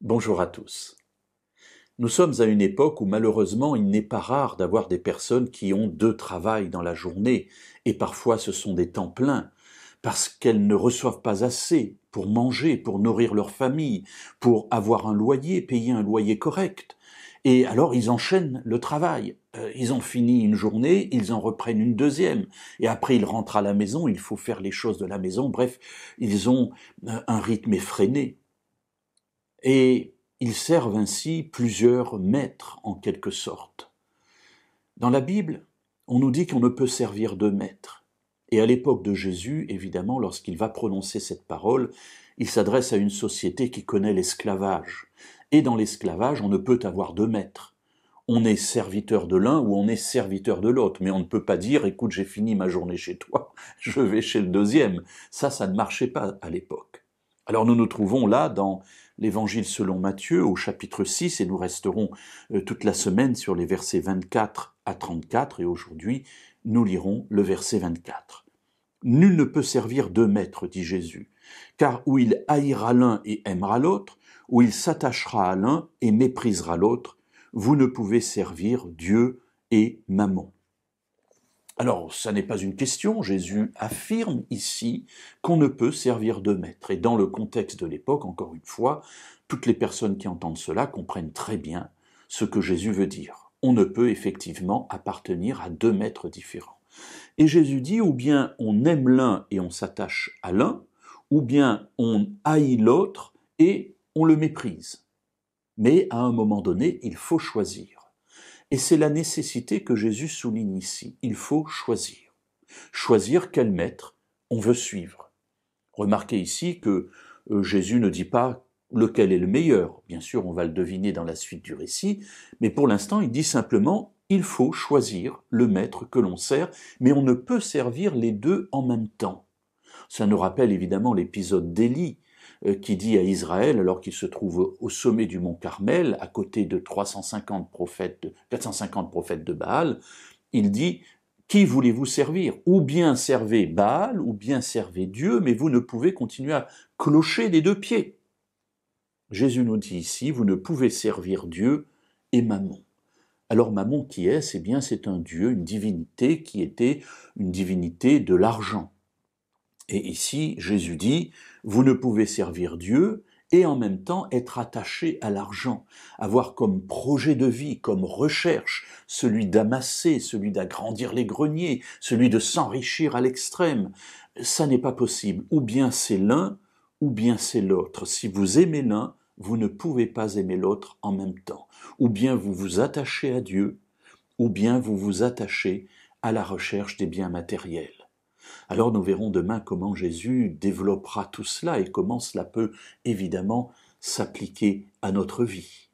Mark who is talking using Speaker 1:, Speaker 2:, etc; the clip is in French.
Speaker 1: Bonjour à tous. Nous sommes à une époque où malheureusement il n'est pas rare d'avoir des personnes qui ont deux travails dans la journée, et parfois ce sont des temps pleins, parce qu'elles ne reçoivent pas assez pour manger, pour nourrir leur famille, pour avoir un loyer, payer un loyer correct. Et alors ils enchaînent le travail. Ils ont fini une journée, ils en reprennent une deuxième. Et après ils rentrent à la maison, il faut faire les choses de la maison. Bref, ils ont un rythme effréné. Et ils servent ainsi plusieurs maîtres en quelque sorte. Dans la Bible, on nous dit qu'on ne peut servir deux maîtres. Et à l'époque de Jésus, évidemment, lorsqu'il va prononcer cette parole, il s'adresse à une société qui connaît l'esclavage. Et dans l'esclavage, on ne peut avoir deux maîtres. On est serviteur de l'un ou on est serviteur de l'autre, mais on ne peut pas dire « écoute, j'ai fini ma journée chez toi, je vais chez le deuxième ». Ça ne marchait pas à l'époque. Alors nous nous trouvons là dans l'Évangile selon Matthieu au chapitre 6 et nous resterons toute la semaine sur les versets 24 à 34 et aujourd'hui nous lirons le verset 24. Nul ne peut servir deux maîtres, dit Jésus, car ou il haïra l'un et aimera l'autre, ou il s'attachera à l'un et méprisera l'autre. Vous ne pouvez servir Dieu et Mammon. Alors, ça n'est pas une question, Jésus affirme ici qu'on ne peut servir de maître. Et dans le contexte de l'époque, encore une fois, toutes les personnes qui entendent cela comprennent très bien ce que Jésus veut dire. On ne peut effectivement appartenir à deux maîtres différents. Et Jésus dit, ou bien on aime l'un et on s'attache à l'un, ou bien on haït l'autre et on le méprise. Mais à un moment donné, il faut choisir. Et c'est la nécessité que Jésus souligne ici. Il faut choisir. Choisir quel maître on veut suivre. Remarquez ici que Jésus ne dit pas lequel est le meilleur. Bien sûr, on va le deviner dans la suite du récit, mais pour l'instant, il dit simplement il faut choisir le maître que l'on sert, mais on ne peut servir les deux en même temps. Ça nous rappelle évidemment l'épisode d'Élie, qui dit à Israël, alors qu'il se trouve au sommet du mont Carmel, à côté de 450 prophètes de Baal, il dit « Qui voulez-vous servir? Ou bien servez Baal, ou bien servez Dieu, mais vous ne pouvez continuer à clocher des deux pieds. » Jésus nous dit ici « Vous ne pouvez servir Dieu et Mammon. » Alors Mammon qui est? Eh bien c'est un dieu, une divinité qui était une divinité de l'argent. Et ici, Jésus dit, vous ne pouvez servir Dieu et en même temps être attaché à l'argent, avoir comme projet de vie, comme recherche, celui d'amasser, celui d'agrandir les greniers, celui de s'enrichir à l'extrême. Ça n'est pas possible. Ou bien c'est l'un, ou bien c'est l'autre. Si vous aimez l'un, vous ne pouvez pas aimer l'autre en même temps. Ou bien vous vous attachez à Dieu, ou bien vous vous attachez à la recherche des biens matériels. Alors nous verrons demain comment Jésus développera tout cela et comment cela peut évidemment s'appliquer à notre vie.